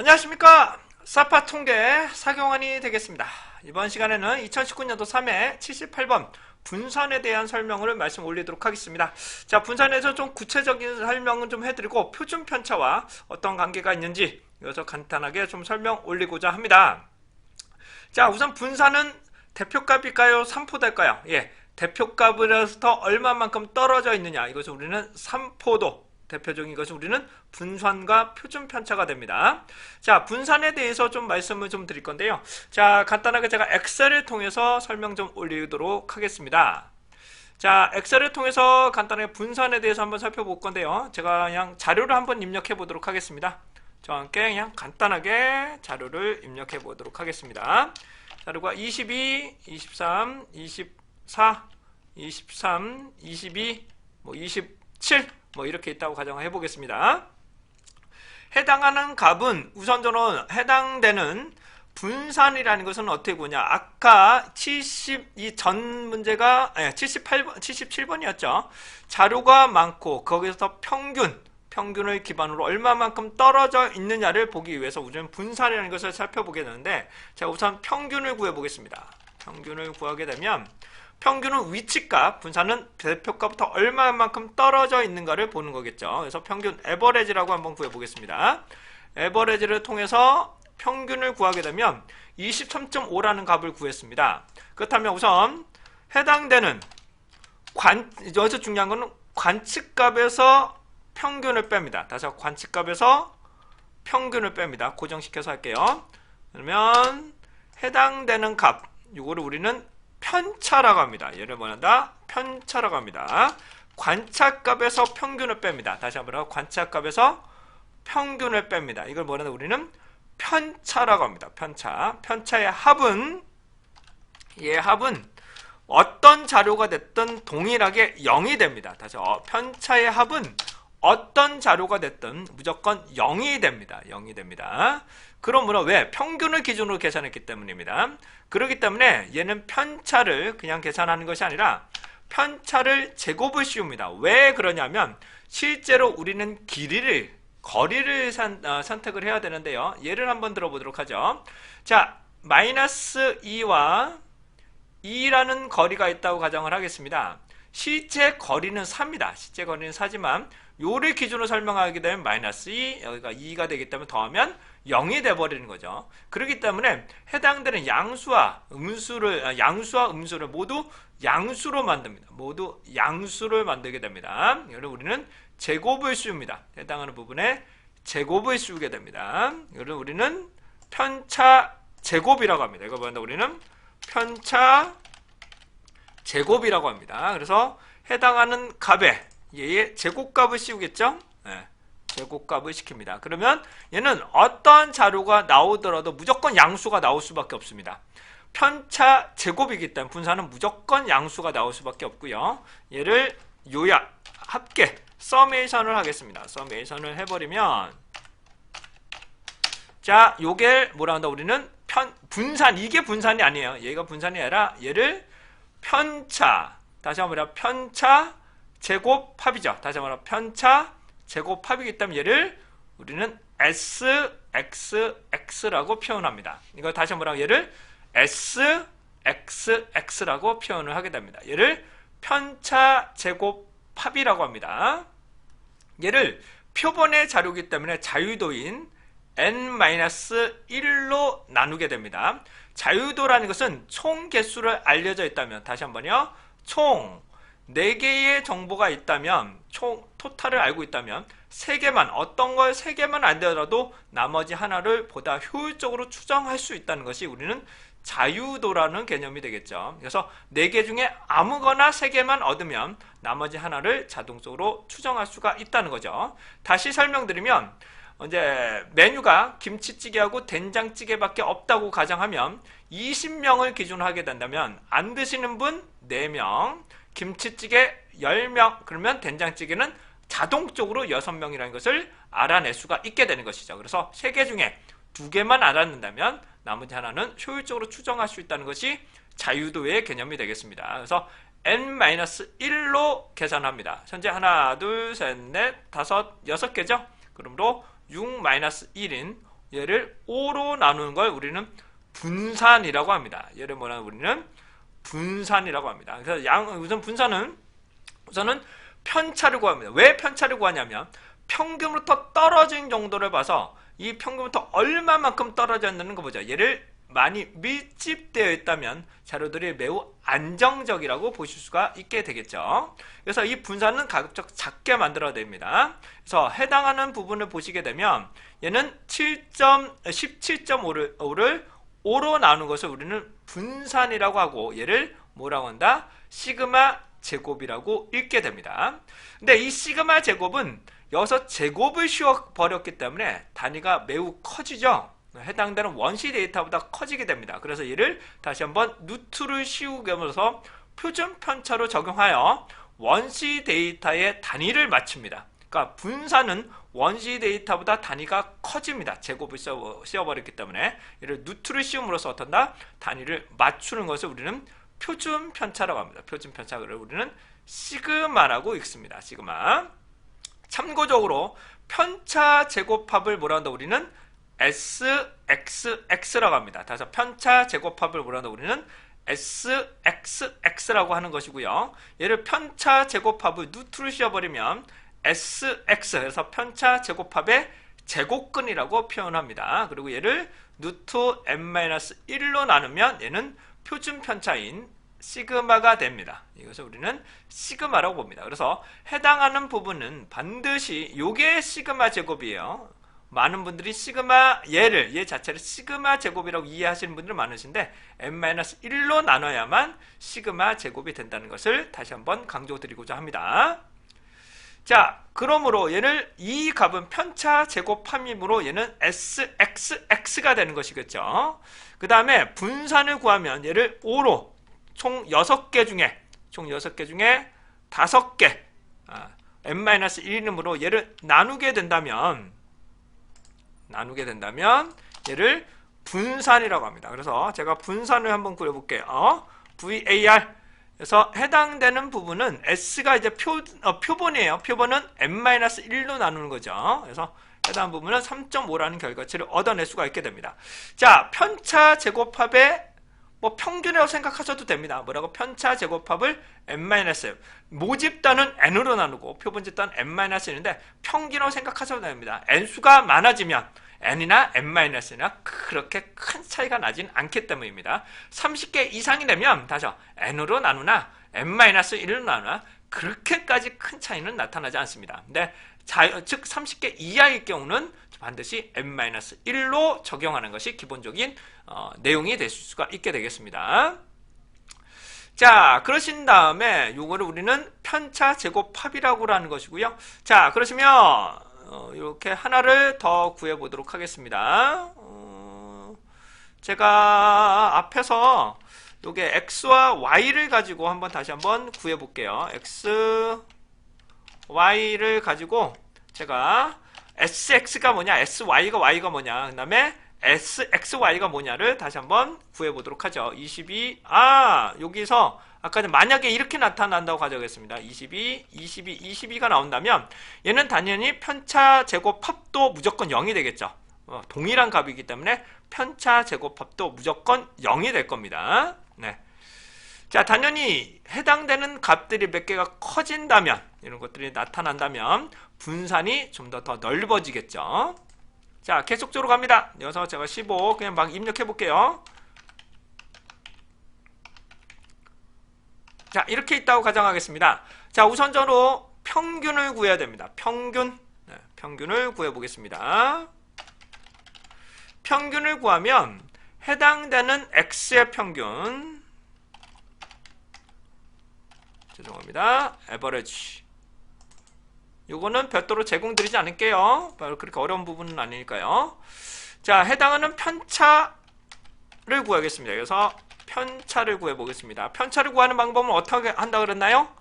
안녕하십니까. 사파 통계 사경환이 되겠습니다. 이번 시간에는 2019년도 3회 78번 분산에 대한 설명을 말씀 올리도록 하겠습니다. 자, 분산에서 좀 구체적인 설명은 좀 해드리고 표준 편차와 어떤 관계가 있는지 이것을 간단하게 좀 설명 올리고자 합니다. 자, 우선 분산은 대표값일까요? 산포될까요? 예, 대표값으로부터 얼마만큼 떨어져 있느냐, 이것을 우리는 산포도, 대표적인 것은 우리는 분산과 표준 편차가 됩니다. 자, 분산에 대해서 좀 말씀을 좀 드릴 건데요. 자, 간단하게 제가 엑셀을 통해서 설명 좀 올리도록 하겠습니다. 자, 엑셀을 통해서 간단하게 분산에 대해서 한번 살펴볼 건데요. 제가 그냥 자료를 한번 입력해 보도록 하겠습니다. 저와 함께 그냥 간단하게 자료를 입력해 보도록 하겠습니다. 자료가 22, 23, 24, 23, 22, 27 이렇게 있다고 가정을 해보겠습니다. 해당하는 값은 우선 저는 해당되는 분산이라는 것은 어떻게 보냐, 아까 72 전 문제가 77번이었죠. 자료가 많고 거기서 평균을 기반으로 얼마만큼 떨어져 있느냐를 보기 위해서 우리는 분산이라는 것을 살펴보게 되는데, 제가 우선 평균을 구해 보겠습니다. 평균을 구하게 되면 평균은 위치값, 분산은 대표값부터 얼마만큼 떨어져 있는가를 보는 거겠죠. 그래서 평균 에버리지라고 한번 구해 보겠습니다. 에버리지를 통해서 평균을 구하게 되면 23.5라는 값을 구했습니다. 그렇다면 우선 해당되는 여기서 중요한 것은 관측값에서 평균을 뺍니다. 다시 한번 관측값에서 평균을 뺍니다. 고정시켜서 할게요. 그러면 해당되는 값, 이거를 우리는 편차라고 합니다. 얘를 뭐한다? 편차라고 합니다. 관찰값에서 평균을 뺍니다. 다시 한번 관찰값에서 평균을 뺍니다. 이걸 뭐한다? 우리는 편차라고 합니다. 편차의 합은, 얘의 합은 어떤 자료가 됐든 동일하게 0이 됩니다. 다시 편차의 합은 어떤 자료가 됐든 무조건 0이 됩니다. 0이 됩니다. 그러므로 왜? 평균을 기준으로 계산했기 때문입니다. 그렇기 때문에 얘는 편차를 그냥 계산하는 것이 아니라 편차를 제곱을 씌웁니다. 왜 그러냐면 실제로 우리는 거리를 선택을 해야 되는데요. 예를 한번 들어보도록 하죠. 자, 마이너스 2와 2라는 거리가 있다고 가정을 하겠습니다. 실제 거리는 4입니다. 실제 거리는 4지만 요를 기준으로 설명하게 되면 마이너스 2, 여기가 2가 되기 때문에 더하면 0이 돼버리는 거죠. 그렇기 때문에 해당되는 양수와 음수를 모두 양수로 만듭니다. 모두 양수를 만들게 됩니다. 이걸 우리는 제곱을 씌웁니다. 해당하는 부분에 제곱을 씌우게 됩니다. 이걸 우리는 편차 제곱이라고 합니다. 이거 뭐한다? 우리는 편차 제곱이라고 합니다. 그래서 해당하는 값에 얘의 제곱값을 씌우겠죠? 네, 제곱값을 시킵니다. 그러면 얘는 어떤 자료가 나오더라도 무조건 양수가 나올 수밖에 없습니다. 편차 제곱이기 때문에 분산은 무조건 양수가 나올 수밖에 없고요. 얘를 요약, 합계, 서메이션을 하겠습니다. 서메이션을 해버리면, 자, 요게 뭐라 한다? 우리는 분산, 이게 분산이 아니에요. 얘가 분산이 아니라 얘를 편차, 다시 한번 편차 제곱합이죠. 다시 한번 편차 제곱합이기 때문에 얘를 우리는 SXX라고 표현합니다. 이거 다시 한번 얘를 SXX라고 표현을 하게 됩니다. 얘를 편차 제곱합이라고 합니다. 얘를 표본의 자료이기 때문에 자유도인 n-1로 나누게 됩니다. 자유도라는 것은 총 개수를 알려져 있다면, 다시 한번요, 총 4개의 정보가 있다면, 총 토탈을 알고 있다면 3개만, 어떤 걸 3개만 안 되더라도 나머지 하나를 보다 효율적으로 추정할 수 있다는 것이 우리는 자유도라는 개념이 되겠죠. 그래서 4개 중에 아무거나 3개만 얻으면 나머지 하나를 자동적으로 추정할 수가 있다는 거죠. 다시 설명드리면, 이제 메뉴가 김치찌개하고 된장찌개밖에 없다고 가정하면 20명을 기준으로 하게 된다면 안 드시는 분 4명, 김치찌개 10명, 그러면 된장찌개는 자동적으로 6명이라는 것을 알아낼 수가 있게 되는 것이죠. 그래서 3개 중에 2개만 알아낸다면 나머지 하나는 효율적으로 추정할 수 있다는 것이 자유도의 개념이 되겠습니다. 그래서 n-1로 계산합니다. 현재 하나, 둘, 셋, 넷, 다섯, 6개죠. 그러므로 6-1인 얘를 5로 나누는 걸 우리는 분산이라고 합니다. 얘를 뭐라고 우리는 분산이라고 합니다. 그래서 우선 분산은 우선은 편차를 구합니다. 왜 편차를 구하냐면 평균으로부터 떨어진 정도를 봐서 이 평균부터 얼마만큼 떨어져 있는 거 보죠. 얘를 많이 밀집되어 있다면 자료들이 매우 안정적이라고 보실 수가 있게 되겠죠. 그래서 이 분산은 가급적 작게 만들어야 됩니다. 그래서 해당하는 부분을 보시게 되면 얘는 17.5를 5로 나눈 것을 우리는 분산이라고 하고 얘를 뭐라고 한다? 시그마 제곱이라고 읽게 됩니다. 근데 이 시그마 제곱은 여기서 제곱을 씌워버렸기 때문에 단위가 매우 커지죠. 해당되는 원시 데이터보다 커지게 됩니다. 그래서 얘를 다시 한번 루트를 씌우면서 표준 편차로 적용하여 원시 데이터의 단위를 맞춥니다. 그러니까 분산은 원시 데이터보다 단위가 커집니다. 제곱을 씌워버렸기 때문에 얘를 루트를 씌움으로써 어떤다? 단위를 맞추는 것을 우리는 표준 편차라고 합니다. 표준 편차를 우리는 시그마라고 읽습니다. 시그마. 참고적으로 편차 제곱합을 뭐라 한다? 우리는 SXX라고 합니다. 다시 편차 제곱합을 뭐라 한다? 우리는 SXX라고 하는 것이고요. 얘를 편차 제곱합을 루트를 씌워버리면 SX, 그래서 편차 제곱합의 제곱근이라고 표현합니다. 그리고 얘를 루트 n-1로 나누면 얘는 표준 편차인 시그마가 됩니다. 이것을 우리는 시그마라고 봅니다. 그래서 해당하는 부분은 반드시 요게 시그마 제곱이에요. 많은 분들이 시그마 얘 자체를 시그마 제곱이라고 이해하시는 분들은 많으신데 n-1로 나눠야만 시그마 제곱이 된다는 것을 다시 한번 강조드리고자 합니다. 자, 그러므로 얘를 이 값은 편차 제곱함이므로 얘는 SXX가 되는 것이겠죠. 그 다음에 분산을 구하면 얘를 5로 총 6개 중에 5개 n-1이므로 얘를 나누게 된다면 얘를 분산이라고 합니다. 그래서 제가 분산을 한번 그려볼게요. VAR. 그래서 해당되는 부분은 S가 이제 표본이에요. 표본은 n-1로 나누는 거죠. 그래서 해당 부분은 3.5라는 결과치를 얻어낼 수가 있게 됩니다. 자, 편차 제곱합의 평균이라고 생각하셔도 됩니다. 뭐라고? 편차 제곱합을 n-1 모집단은 n으로 나누고 표본집단은 n-1인데 평균이라고 생각하셔도 됩니다. n수가 많아지면 n이나 n-나 그렇게 큰 차이가 나진 않기 때문입니다. 30개 이상이 되면 다시 n으로 나누나 n-1로 나누나 그렇게까지 큰 차이는 나타나지 않습니다. 근데 즉 30개 이하일 경우는 반드시 n-1로 적용하는 것이 기본적인 내용이 될 수가 있게 되겠습니다. 자, 그러신 다음에 요거를 우리는 편차 제곱합이라고 하는 것이고요. 자, 그러시면 이렇게 하나를 더 구해 보도록 하겠습니다. 제가 앞에서 요게 x와 y를 가지고 다시 한번 구해 볼게요. x, y를 가지고 제가 sx가 뭐냐, sy가 뭐냐, 그 다음에 sxy가 뭐냐를 다시 한번 구해 보도록 하죠. 22, 여기서 아까 만약에 이렇게 나타난다고 가정하겠습니다. 22가 나온다면 얘는 당연히 편차 제곱합도 무조건 0이 되겠죠. 동일한 값이기 때문에 편차 제곱합도 무조건 0이 될 겁니다. 네. 자, 당연히 해당되는 값들이 몇 개가 커진다면, 이런 것들이 나타난다면 분산이 좀 더 넓어지겠죠. 자, 계속적으로 갑니다. 여기서 제가 15 그냥 막 입력해 볼게요. 자, 이렇게 있다고 가정하겠습니다. 자, 우선적으로 평균을 구해야 됩니다. 평균을 구해 보겠습니다. 평균을 구하면 해당되는 x의 평균, 죄송합니다, average, 요거는 별도로 제공드리지 않을게요. 그렇게 어려운 부분은 아니니까요. 자, 해당하는 편차를 구하겠습니다. 그래서 편차를 구해 보겠습니다. 편차를 구하는 방법은 어떻게 한다 그랬나요?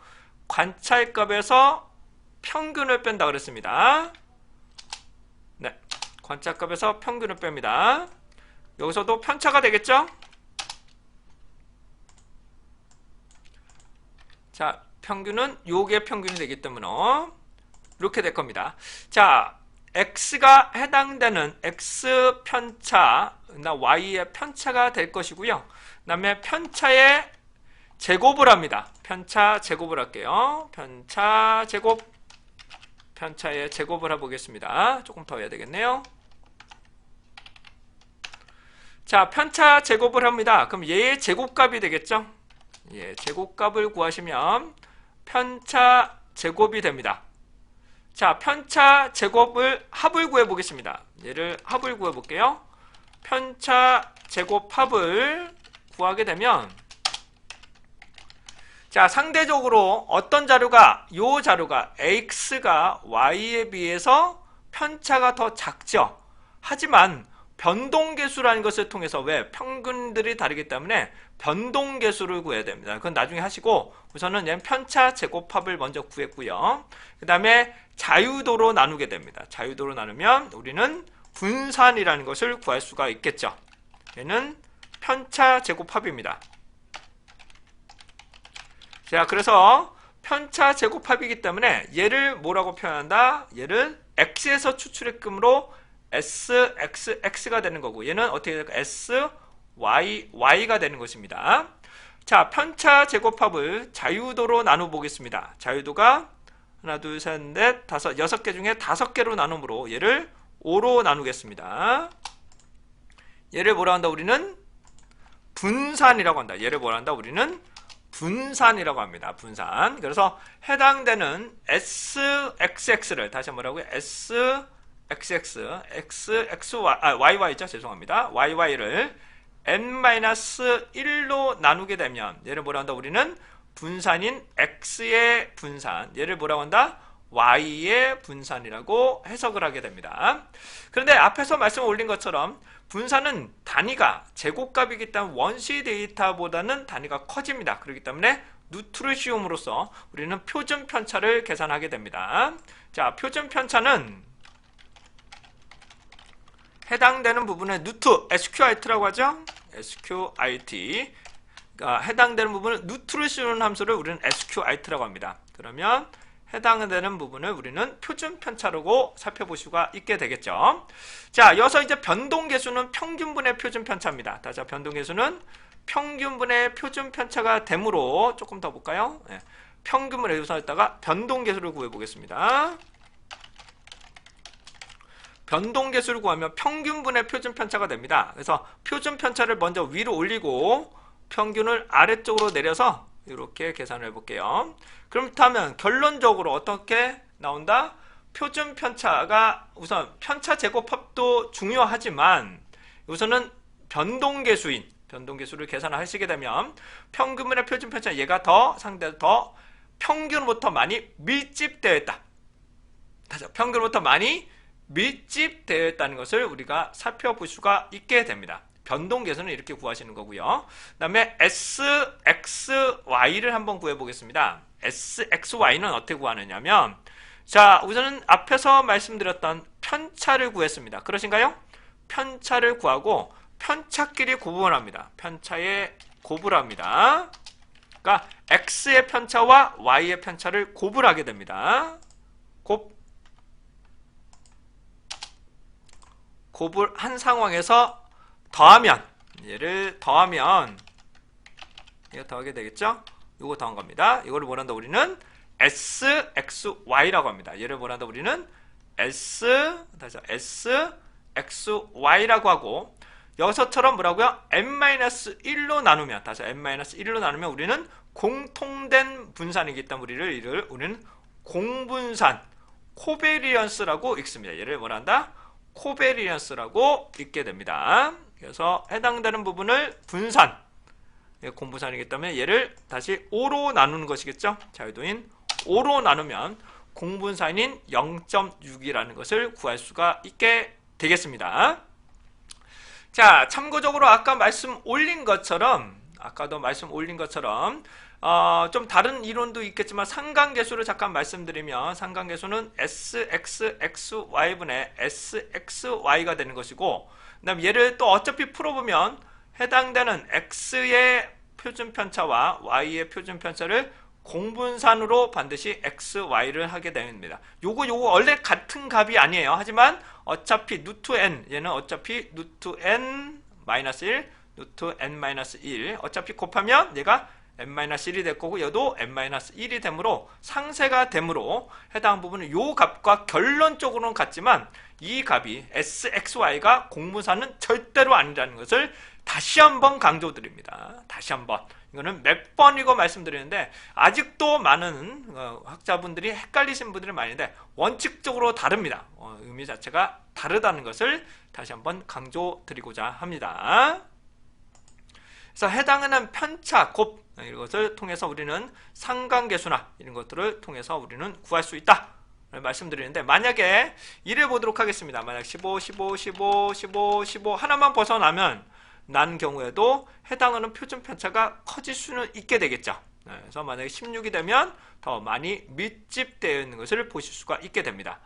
관찰값에서 평균을 뺀다 그랬습니다. 네, 관찰값에서 평균을 뺍니다. 여기서도 편차가 되겠죠? 자, 평균은 요게 평균이 되기 때문에 이렇게 될 겁니다. 자, x가 해당되는 x 편차, y의 편차가 될 것이고요. 그 다음에 편차의 제곱을 합니다. 편차 제곱을 할게요. 편차 제곱, 편차의 제곱을 해보겠습니다. 조금 더 해야 되겠네요. 자, 편차 제곱을 합니다. 그럼 얘의 제곱값이 되겠죠? 예, 제곱값을 구하시면 편차 제곱이 됩니다. 자, 편차 제곱을 합을 구해 보겠습니다. 얘를 합을 구해 볼게요. 편차 제곱 합을 구하게 되면, 자, 상대적으로 어떤 자료가, 요 자료가 x가 y에 비해서 편차가 더 작죠. 하지만 변동계수라는 것을 통해서, 왜? 평균들이 다르기 때문에 변동계수를 구해야 됩니다. 그건 나중에 하시고, 우선은 얘는 편차 제곱합을 먼저 구했고요. 그 다음에 자유도로 나누게 됩니다. 자유도로 나누면 우리는 분산이라는 것을 구할 수가 있겠죠. 얘는 편차 제곱합입니다. 자, 그래서 편차 제곱합이기 때문에 얘를 뭐라고 표현한다? 얘를 x에서 추출했으므로 sxx가 되는 거고, 얘는 어떻게 될까? sy가 되는 것입니다. 자, 편차 제곱합을 자유도로 나눠 보겠습니다. 자유도가 하나, 둘, 셋, 넷, 다섯, 6개 중에 5개로 나누므로 얘를 5로 나누겠습니다. 얘를 뭐라 한다? 우리는 분산이라고 한다. 얘를 뭐라 한다? 우리는 분산이라고 합니다. 분산. 그래서 해당되는 sxx를 다시 뭐라고요?yy죠. 죄송합니다. y를 n-1로 나누게 되면 얘를 뭐라 한다? 우리는 분산인 x의 분산, 얘를 뭐라고 한다? y의 분산이라고 해석을 하게 됩니다. 그런데 앞에서 말씀 올린 것처럼 분산은 단위가 제곱값이기 때문에 원시 데이터보다는 단위가 커집니다. 그렇기 때문에 누트를 씌움으로써 우리는 표준 편차를 계산하게 됩니다. 자, 표준 편차는 해당되는 부분의 누트, sqit라고 하죠. sqit. 그러니까 해당되는 부분을 누트를 씌우는 함수를 우리는 sqit라고 합니다. 그러면 해당되는 부분을 우리는 표준 편차라고 살펴볼 수가 있게 되겠죠. 자, 여기서 이제 변동계수는 평균분의 표준 편차입니다. 자, 변동계수는 평균분의 표준 편차가 되므로 조금 더 볼까요? 네. 평균분의 유선에다가 변동계수를 구해보겠습니다. 변동계수를 구하면 평균분의 표준 편차가 됩니다. 그래서 표준 편차를 먼저 위로 올리고 평균을 아래쪽으로 내려서 이렇게 계산을 해볼게요. 그렇다면 결론적으로 어떻게 나온다? 표준 편차가 우선 편차 제곱합도 중요하지만 우선은 변동계수를 계산하시게 되면 평균분의 표준 편차, 얘가 더 상대로 더 평균보다 많이 밀집되어 있다. 평균보다 많이 밀집되어 있다는 것을 우리가 살펴볼 수가 있게 됩니다. 변동계수는 이렇게 구하시는 거고요. 그 다음에 sxy를 한번 구해보겠습니다. sxy는 어떻게 구하느냐면, 자, 우선은 앞에서 말씀드렸던 편차를 구했습니다. 그러신가요? 편차를 구하고 편차끼리 곱을 합니다. 편차에 곱을 합니다. 그러니까 x의 편차와 y의 편차를 곱을 하게 됩니다. 곱을 한 상황에서 더하면, 얘를 더하면 이거 더하게 되겠죠? 이거 더한 겁니다. 이거를 뭐란다? 우리는 sxy라고 합니다. 얘를 뭐란다? 우리는 sxy라고 하고, 여기서처럼 뭐라고요? n-1로 나누면, n-1로 나누면 우리는 공통된 분산이기 때문에 우리는 공분산, 코베리언스라고 읽습니다. 얘를 뭐란다? 코베리언스라고 읽게 됩니다. 그래서 해당되는 부분을 분산, 공분산이기 때문에 얘를 다시 5로 나누는 것이겠죠. 자유도인 5로 나누면 공분산인 0.6이라는 것을 구할 수가 있게 되겠습니다. 자, 참고적으로 아까도 말씀 올린 것처럼 좀 다른 이론도 있겠지만 상관계수를 잠깐 말씀드리면, 상관계수는 sxxy분의 sxy가 되는 것이고, 그 다음 얘를 또 어차피 풀어보면 해당되는 x의 표준편차와 y의 표준편차를 공분산으로 반드시 x, y를 하게 됩니다. 요거 원래 같은 값이 아니에요. 하지만 어차피 루트 n, 얘는 어차피 루트 n 마이너스 1, 루트 n 마이너스 1, 어차피 곱하면 얘가 n-1이 될 거고 얘도 n-1이 되므로 상쇄가 되므로 해당 부분은 요 값과 결론적으로는 같지만 이 값이 sxy가 공분산은 절대로 아니라는 것을 다시 한번 강조드립니다. 다시 한번. 이거는 몇 번이고 말씀드리는데 아직도 많은 학자분들이 헷갈리신 분들이 많은데 원칙적으로 다릅니다. 의미 자체가 다르다는 것을 다시 한번 강조드리고자 합니다. 그래서 해당하는 편차, 곱 이것을 통해서 우리는 상관계수나 이런 것들을 통해서 우리는 구할 수 있다 말씀드리는데 만약에 이래 보도록 하겠습니다. 만약 15, 15, 15, 15, 15 하나만 벗어나면 난 경우에도 해당하는 표준 편차가 커질 수는 있게 되겠죠. 그래서 만약에 16이 되면 더 많이 밀집되어 있는 것을 보실 수가 있게 됩니다.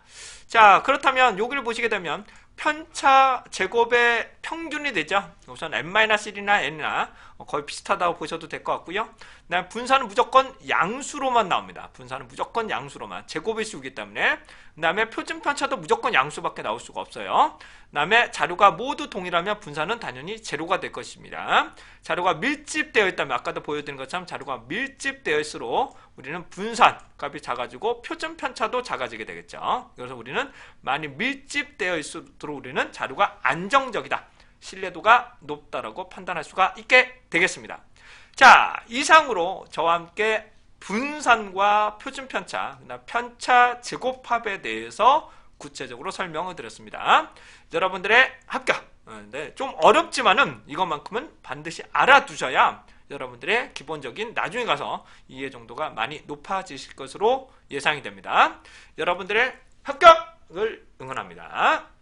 자, 그렇다면 여기를 보시게 되면 편차 제곱의 평균이 되죠. 우선 n-1이나 n이나 거의 비슷하다고 보셔도 될 것 같고요. 그다음에 분산은 무조건 양수로만 나옵니다. 분산은 무조건 양수로만 제곱의 수이기 때문에. 그 다음에 표준 편차도 무조건 양수밖에 나올 수가 없어요. 그 다음에 자료가 모두 동일하면 분산은 당연히 제로가 될 것입니다. 자료가 밀집되어 있다면 아까도 보여드린 것처럼 자료가 밀집되어 있을수록 우리는 분산 값이 작아지고 표준 편차도 작아지게 되겠죠. 그래서 우리는 많이 밀집되어 있을수록 우리는 자료가 안정적이다, 신뢰도가 높다라고 판단할 수가 있게 되겠습니다. 자, 이상으로 저와 함께 분산과 표준 편차, 편차 제곱합에 대해서 구체적으로 설명을 드렸습니다. 여러분들의 합격, 좀 어렵지만은 이것만큼은 반드시 알아두셔야 여러분들의 기본적인 나중에 가서 이해 정도가 많이 높아지실 것으로 예상이 됩니다. 여러분들의 합격을 응원합니다.